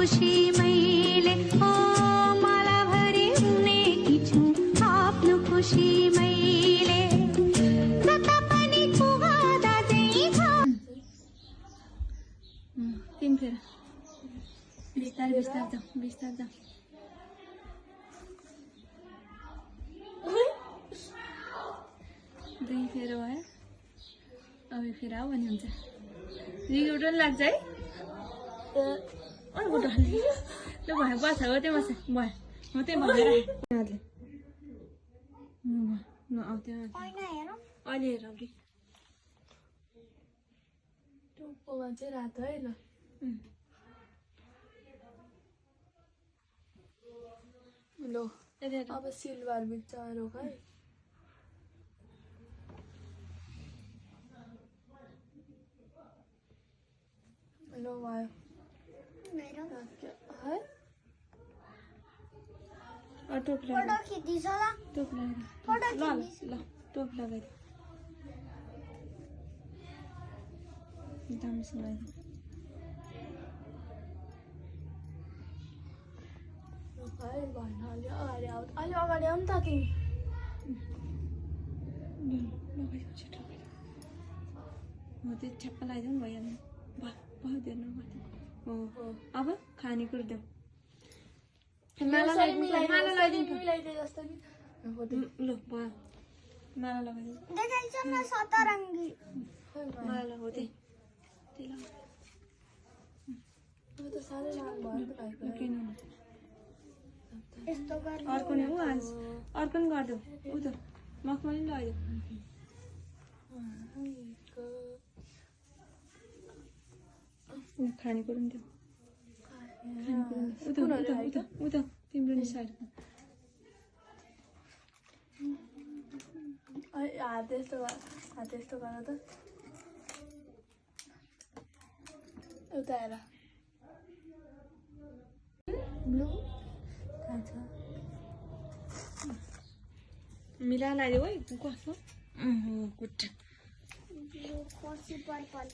खुशी मैले ओ मला भरि हुनेकी छु आफ्नो खुशी मैले जता पनि पुगादा चाहिँ छ तीन फेर बिस्तार बिस्तार जाऊ दुई फेर भयो अब फेर आऊ भने हुन्छ रिउट पनि लाग्छ है अर्को डल्ले ल भयो बस हो त्यो बस भयो हो त्यही भनेर अहिले हेर अघि टुप्पोमा चाहिँ रातो है ल लो अब सिल्भर बिचारो है लो भयो है टोप टोप लगाइदियो दामसँग अलि अगाडि आऊ नि त तिमी हो त्यो छ्याप्पा लगाइदिउँ भइहाल्यो भयो दिनु हो अब खानेकुरो देऊ माला लगाइदिनु ल भयो माला लगाइदिनु माला हो त्यही अर्को नि आज अर्को पनि गरिदेऊ ऊ त मखमली पनि लगाइदेऊ खानेकुरो पनि देऊ उता तिम्रो नि साइडमा हात यस्तो गर त उता हेर ब्लू मिला लगाइदेऊ है कस्तो गुड पर्पल